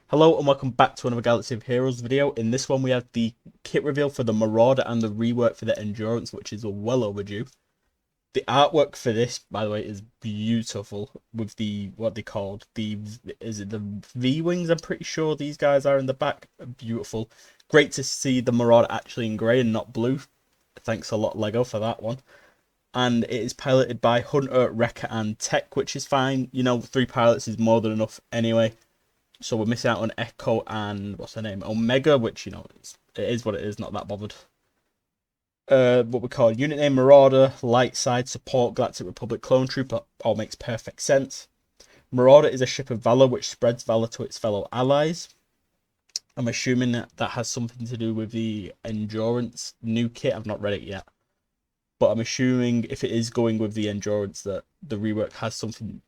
Hello and welcome back to another Galaxy of Heroes video. In this one we have the kit reveal for the Marauder and the rework for the Endurance, which is well overdue. The artwork for this, by the way, is beautiful with the, what they called, is it the V-Wings? I'm pretty sure these guys are in the back. Beautiful. Great to see the Marauder actually in grey and not blue. Thanks a lot LEGO for that one. And it is piloted by Hunter, Wrecker and Tech, which is fine. You know, 3 pilots is more than enough anyway. So we're missing out on Echo and what's her name, Omega, which, you know, it is what it is, not that bothered. What we call unit name Marauder, light side support, Galactic Republic clone trooper, all makes perfect sense. Marauder is a ship of valor which spreads valor to its fellow allies. I'm assuming that has something to do with the Endurance new kit. I've not read it yet, but I'm assuming if it is going with the Endurance that the rework has something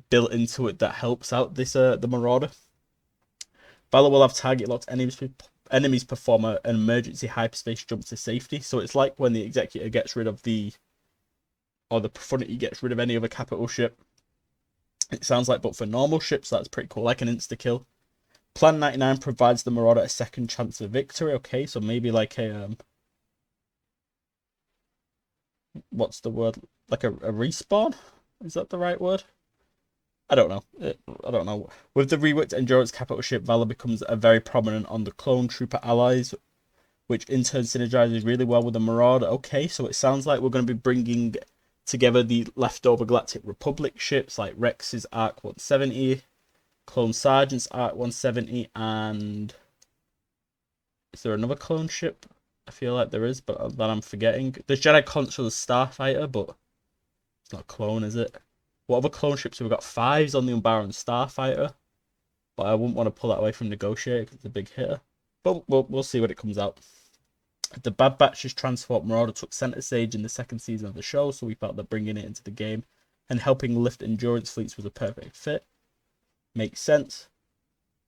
built into it that helps out this the Marauder. Valor will have target locked enemies perform an emergency hyperspace jump to safety. So it's like when the Executor gets rid of the Profundity gets rid of any other capital ship. It sounds like, but for normal ships, that's pretty cool, like an insta kill. Plan 99 provides the Marauder a second chance of victory. Okay, so maybe like a what's the word? Like a respawn? Is that the right word? I don't know. I don't know. With the reworked Endurance capital ship, Valor becomes a very prominent on the clone trooper allies, which in turn synergizes really well with the Marauder. Okay, so it sounds like we're going to be bringing together the leftover Galactic Republic ships like Rex's Arc 170, Clone Sergeant's Arc 170, and is there another clone ship? I feel like there is, but that I'm forgetting. There's Jedi Consul's Starfighter, but it's not a clone, is it? What other clone ships? We've got 5s on the Umbaran Starfighter, but I wouldn't want to pull that away from Negotiator because it's a big hitter. But we'll see when it comes out. The Bad Batch's Transport Marauder took centre stage in the second season of the show, so we felt that bringing it into the game and helping lift Endurance fleets was a perfect fit. Makes sense.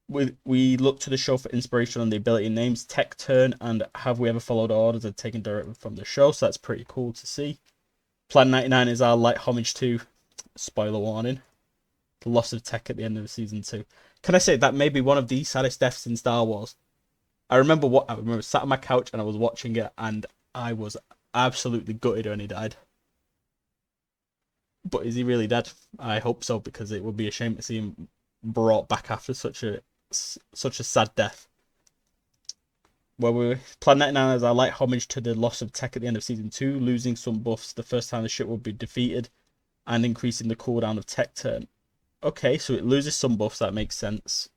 We look to the show for inspiration on the ability names, Tech Turn, and Have We Ever Followed Orders are taken directly from the show, so that's pretty cool to see. Plan 99 is our light homage to, spoiler warning, the loss of Tech at the end of season 2. Can I say that may be one of the saddest deaths in Star Wars? I remember sat on my couch and I was watching it and I was absolutely gutted when he died. But is he really dead? I hope so, because it would be a shame to see him brought back after such a sad death. Plan 99 as our light homage to the loss of Tech at the end of season 2, losing some buffs the first time the ship will be defeated, and increasing the cooldown of Tech Turn. Okay, so it loses some buffs, that makes sense,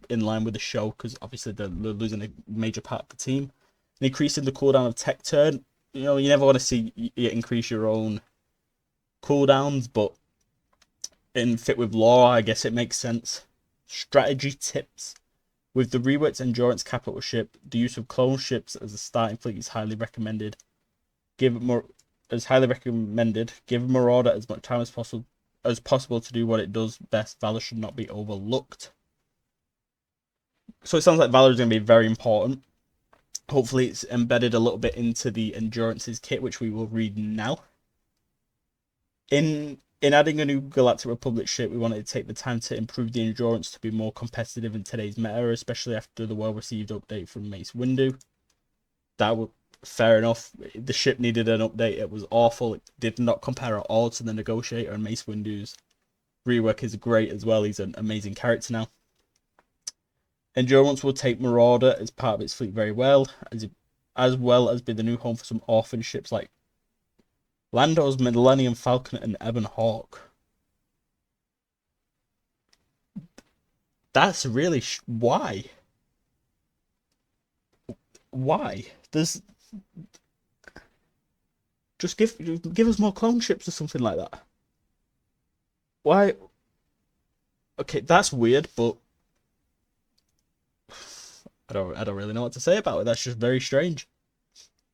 in line with the show, because obviously they're losing a major part of the team. And increasing the cooldown of Tech Turn, you know, you never want to see you increase your own cooldowns, but in fit with lore, I guess it makes sense. Strategy tips. With the reworked Endurance capital ship, the use of clone ships as a starting fleet is highly recommended. Give Marauder as much time as possible to do what it does best. Valor should not be overlooked. So it sounds like Valor is going to be very important. Hopefully it's embedded a little bit into the Endurance's kit, which we will read now. In adding a new Galactic Republic ship, we wanted to take the time to improve the Endurance to be more competitive in today's meta, especially after the well-received update from Mace Windu. That would fair enough. The ship needed an update. It was awful. It did not compare at all to the Negotiator, and Mace Windu's rework is great as well. He's an amazing character now. Endurance will take Marauder as part of its fleet very well, as be the new home for some orphan ships like Lando's Millennium Falcon and Ebon Hawk. That's really why? Why? There's just give us more clone ships or something like that. Why? Okay, that's weird, but I don't really know what to say about it. That's just very strange.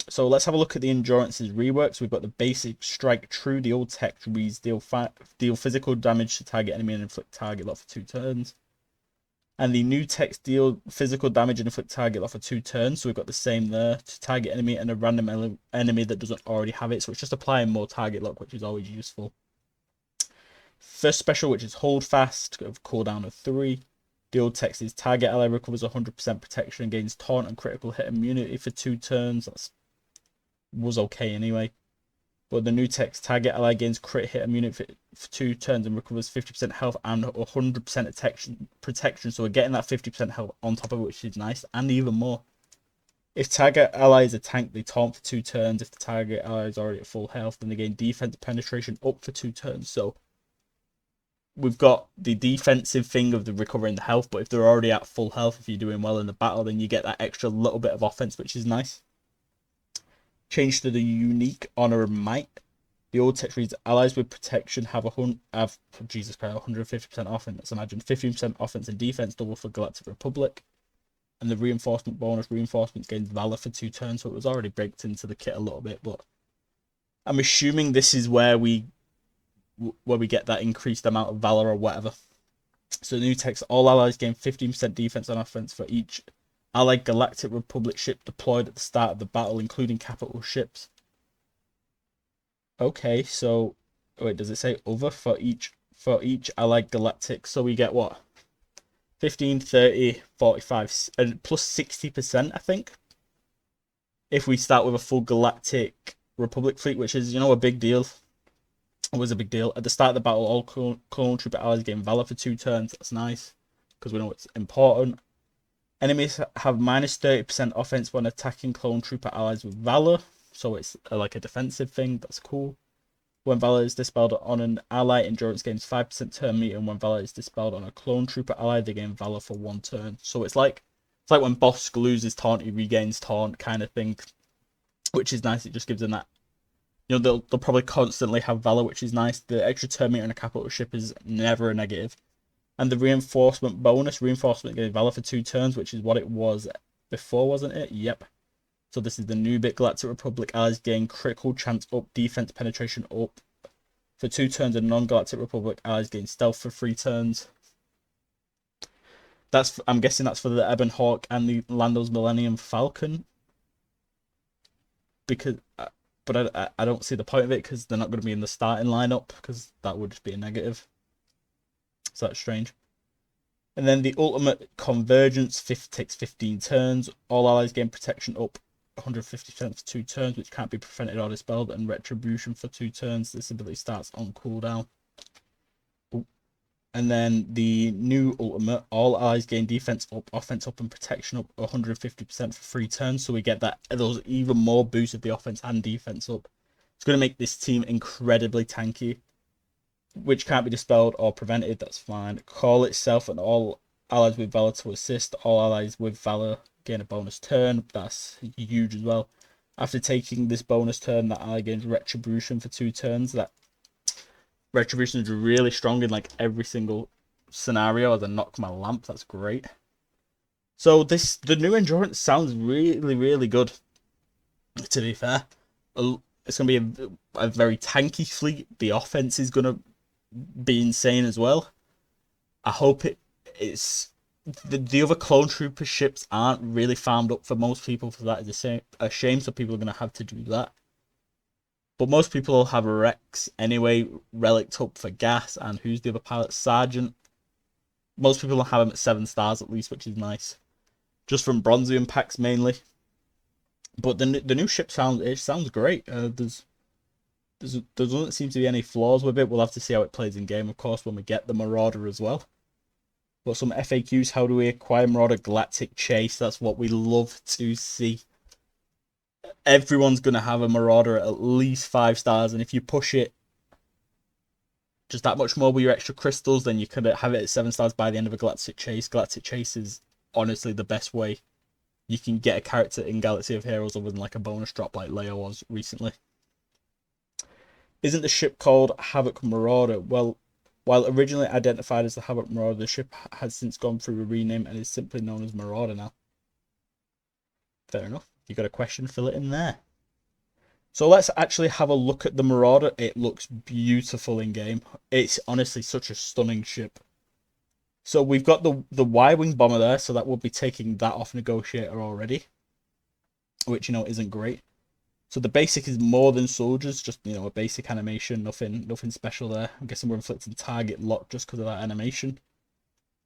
So let's have a look at the Endurance's reworks. We've got the basic Strike True. The old tech reads deal physical damage to target enemy and inflict target lock for 2 turns. And the new text deal physical damage and inflict target lock for 2 turns. So we've got the same there to target enemy and a random enemy that doesn't already have it. So it's just applying more target lock, which is always useful. First special, which is Hold Fast, of cooldown of 3. The old text is target ally recovers 100% protection and gains taunt and critical hit immunity for 2 turns. That was okay anyway. But the new text, target ally gains crit hit immunity for 2 turns and recovers 50% health and 100% protection. So we're getting that 50% health on top of it, which is nice. And even more. If target ally is a tank, they taunt for 2 turns. If the target ally is already at full health, then they gain defense penetration up for 2 turns. So we've got the defensive thing of the recovering the health, but if they're already at full health, if you're doing well in the battle, then you get that extra little bit of offense, which is nice. Change to the unique honor and might. The old text reads: allies with protection have 150% offense. Imagine 15% offense and defense, double for Galactic Republic. And the reinforcement bonus, reinforcements gains valor for 2 turns, so it was already baked into the kit a little bit, but I'm assuming this is where we get that increased amount of valor or whatever. So the new text: all allies gain 15% defense and offense for each allied Galactic Republic ship deployed at the start of the battle, including capital ships. Okay, so wait, does it say other for each allied galactic? So we get what? 15, 30, 45, and plus 60%, I think. If we start with a full Galactic Republic fleet, which is, a big deal. It was a big deal. At the start of the battle, all clone trooper allies gain valor for 2 turns. That's nice, because we know it's important. Enemies have minus 30% offense when attacking clone trooper allies with valor. So it's like a defensive thing. That's cool. When valor is dispelled on an ally, endurance gains 5% turn meter, and when valor is dispelled on a clone trooper ally, they gain valor for 1 turn. So it's like when Bosk loses taunt, he regains taunt kind of thing, which is nice. It just gives them that. They'll probably constantly have valor, which is nice. The extra turn meter in a capital ship is never a negative. And the reinforcement bonus, reinforcement gains valor for 2 turns, which is what it was before, wasn't it? Yep. So this is the new bit. Galactic Republic allies gain critical chance up, defense penetration up for 2 turns, and non-Galactic Republic allies gain stealth for 3 turns. I'm guessing that's for the Ebon Hawk and the Lando's Millennium Falcon. But I don't see the point of it, because they're not going to be in the starting lineup, because that would just be a negative. So that's strange. And then the ultimate convergence takes 15 turns. All allies gain protection up 150% for 2 turns, which can't be prevented or dispelled, and retribution for 2 turns. This ability starts on cooldown. And then the new ultimate: all allies gain defense up, offense up, and protection up 150% for 3 turns. So we get those even more boosts of the offense and defense up. It's going to make this team incredibly tanky, which can't be dispelled or prevented. That's fine. Call itself and all allies with valor to assist. All allies with valor gain a bonus turn. That's huge as well. After taking this bonus turn, that ally gains retribution for 2 turns. That retribution is really strong in like every single scenario. As I knock my lamp, that's great. So the new endurance sounds really, really good, to be fair. It's going to be a very tanky fleet. The offense is going to be insane as well. I hope it's the other clone trooper ships aren't really farmed up for most people, for that is a shame, so people are going to have to do that. But most people will have a Rex anyway, relic up for gas, and who's the other pilot? Sergeant. Most people will have him at 7 stars at least, which is nice, just from Bronzium packs mainly. But the new ship sounds great. There doesn't seem to be any flaws with it. We'll have to see how it plays in game, of course, when we get the Marauder as well. But some FAQs: how do we acquire Marauder? Galactic Chase. That's what we love to see. Everyone's going to have a Marauder at least 5 stars, and if you push it just that much more with your extra crystals, then you could have it at 7 stars by the end of a Galactic Chase. Galactic Chase is honestly the best way you can get a character in Galaxy of Heroes, other than like a bonus drop like Leia was recently. Isn't the ship called Havoc Marauder? Well, while originally identified as the Havoc Marauder, the ship has since gone through a rename and is simply known as Marauder now. Fair enough. If you got a question, fill it in there. So let's actually have a look at the Marauder. It looks beautiful in game. It's honestly such a stunning ship. So we've got the Y-wing bomber there, so that will be taking that off Negotiator already, which isn't great. So the basic is more than soldiers, just a basic animation, nothing special there. I'm guessing we're inflicting target lock just because of that animation.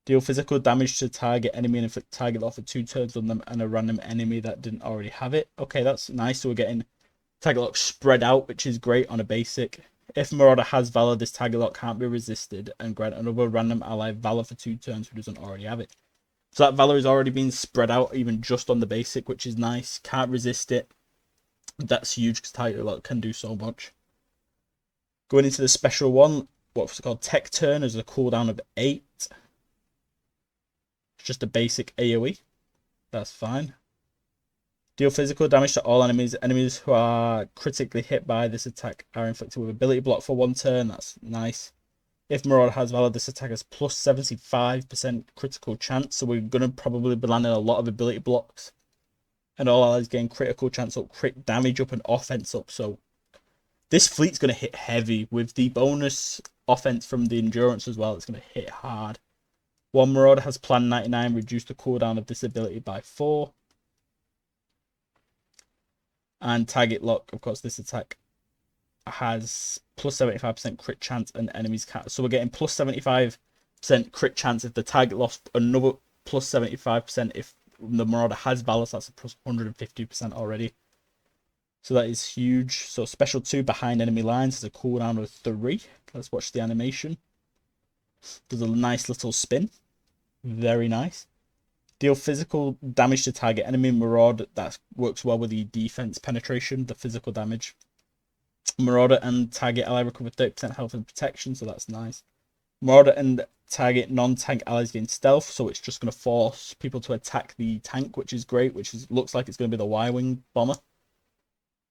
Deal physical damage to target enemy and inflict target lock for 2 turns on them and a random enemy that didn't already have it. Okay, that's nice. So we're getting target lock spread out, which is great on a basic. If Marauder has Valor, this target lock can't be resisted and grant another random ally Valor for 2 turns who doesn't already have it. So that Valor is already being spread out even just on the basic, which is nice. Can't resist it. That's huge because target lock can do so much. Going into the special one, what's it called? Tech Turn is a cooldown of 8. It's just a basic AoE. That's fine. Deal physical damage to all enemies. Enemies who are critically hit by this attack are inflicted with ability block for 1 turn. That's nice. If Marauder has Valor, this attack has plus 75% critical chance. So we're going to probably be landing a lot of ability blocks. And all allies gain critical chance up, crit damage up, and offense up. So this fleet's going to hit heavy with the bonus offense from the endurance as well. It's going to hit hard. One Marauder has plan 99, reduce the cooldown of this ability by 4. And target lock, of course, this attack has plus 75% crit chance and enemies can't. So we're getting plus 75% crit chance if the target lost, another plus 75% if the Marauder has Valor. So that's a plus 150% already. So that is huge. So special 2 behind enemy lines has a cooldown of 3. Let's watch the animation. Does a nice little spin. Very nice. Deal physical damage to target enemy Marauder. That works well with the defense penetration, the physical damage. Marauder and target ally recover 30% health and protection, so that's nice. Marauder and target non-tank allies gain stealth, so it's just going to force people to attack the tank, which is great, looks like it's going to be the Y-Wing bomber.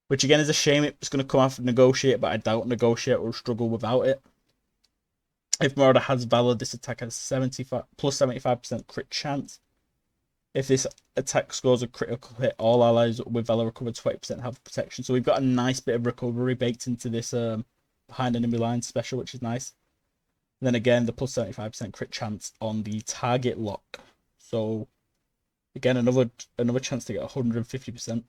Which again is a shame it's going to come after Negotiate, but I doubt Negotiate will struggle without it. If Marauder has Valor, this attack has plus 75% crit chance. If this attack scores a critical hit, all allies with Valor recover 20% health protection. So we've got a nice bit of recovery baked into this behind enemy lines special, which is nice. And then again, the plus 75% crit chance on the target lock. So again, another chance to get 150%.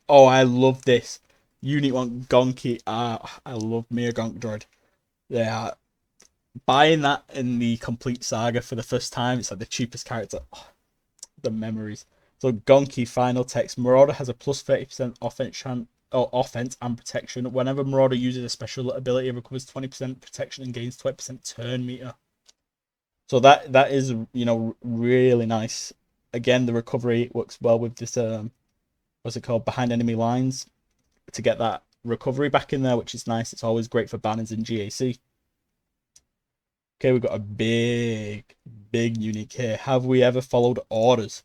Oh, I love this. Unit 1 Gonky. I love me a Gonk droid. Yeah. Buying that in the complete saga for the first time, it's like the cheapest character. Oh, the memories. So Gonky final text. Marauder has a plus 30% offense and protection. Whenever Marauder uses a special ability, it recovers 20% protection and gains 20% turn meter. So that is, you know, really nice. Again, the recovery works well with this what's it called? Behind enemy lines to get that recovery back in there, which is nice. It's always great for banners in GAC. Okay, we've got a big unique here. Have we ever followed orders?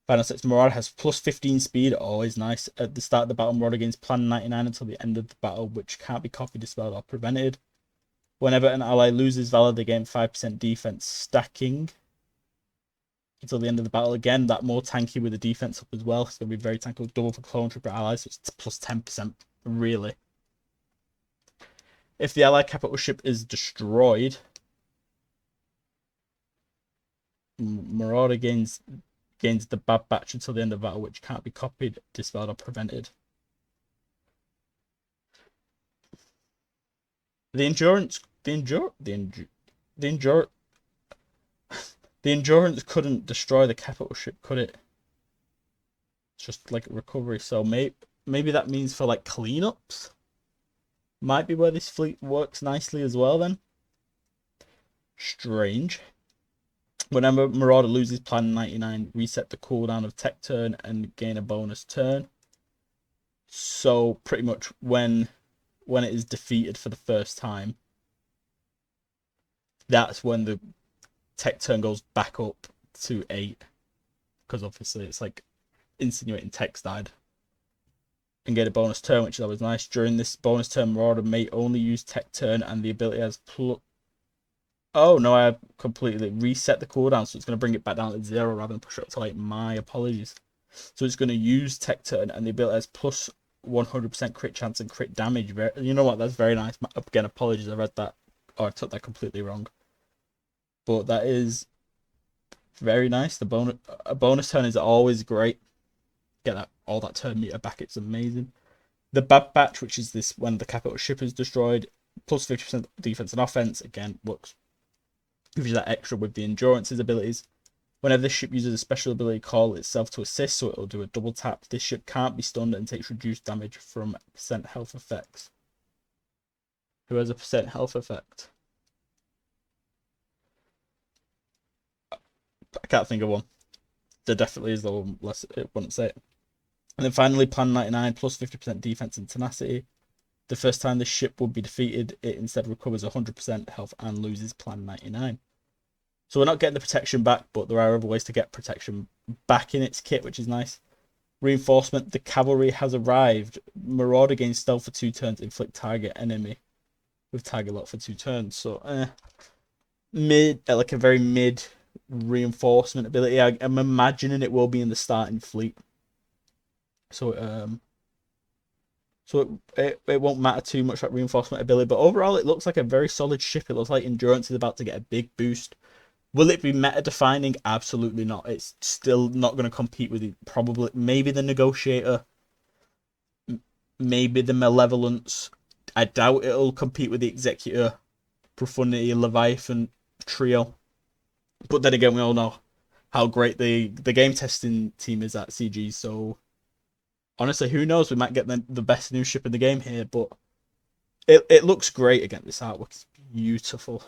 Final 6 Marauder has plus 15 speed, always nice. At the start of the battle, Marauder gains plan 99 until the end of the battle, which can't be copied, dispelled, or prevented. Whenever an ally loses Valor, they gain 5% defense stacking until the end of the battle. Again, that more tanky with the defense up as well. It's going to be very tanky, double for clone trooper allies, so it's plus 10%, really. If the ally capital ship is destroyed, Marauder gains the bad batch until the end of battle, which can't be copied, dispelled, or prevented. The endurance couldn't destroy the capital ship, could it? It's just like a recovery. So maybe that means for like cleanups. Might be where this fleet works nicely as well then. Strange. Whenever Marauder loses plan 99, reset the cooldown of tech turn and gain a bonus turn. So pretty much when it is defeated for the first time, that's when the tech turn goes back up to 8. Because obviously it's like insinuating tech's died. And get a bonus turn, which is always nice. During this bonus turn, Marauder may only use tech turn and the ability has Oh, no, I completely reset the cooldown, so it's going to bring it back down to 0 rather than push it up to 8. My apologies. So it's going to use tech turn, and the ability has plus 100% crit chance and crit damage. You know what? That's very nice. Again, apologies. I read that, or I took that completely wrong. But that is very nice. A bonus turn is always great. Get all that turn meter back. It's amazing. The bad batch, which is this when the capital ship is destroyed, plus 50% defense and offense. Again, works gives you that extra with the endurance's abilities. Whenever the ship uses a special ability, call itself to assist, so it'll do a double tap. This ship can't be stunned and takes reduced damage from percent health effects. Who has a percent health effect? I can't think of one. There definitely is, though, unless it wouldn't say it. And then finally, Plan 99, plus 50% defense and tenacity. The first time the ship would be defeated, it instead recovers 100% health and loses Plan 99. So we're not getting the protection back, but there are other ways to get protection back in its kit, which is nice. Reinforcement, the cavalry has arrived. Marauder gains stealth for 2 turns, inflict target enemy with target lock for 2 turns. So, mid, like a very mid reinforcement ability. I'm imagining it will be in the starting fleet. So, it won't matter too much that reinforcement ability. But overall, it looks like a very solid ship. It looks like endurance is about to get a big boost. Will it be meta defining? Absolutely not. It's still not going to compete with probably maybe the Negotiator, maybe the Malevolence. I doubt it'll compete with the Executor, Profundity, Leviathan trio. But then again, we all know how great the game testing team is at CG. So honestly, who knows? We might get the best new ship in the game here. But it looks great again. This artwork is beautiful.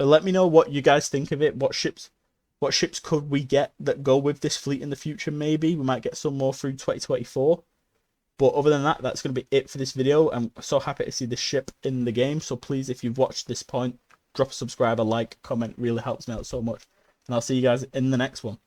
Let me know what you guys think of it. What ships could we get that go with this fleet in the future? Maybe we might get some more through 2024. But other than that, that's going to be it for this video. I'm so happy to see this ship in the game. So please, if you've watched this point, drop a subscribe, a like, comment. Really helps me out so much. And I'll see you guys in the next one.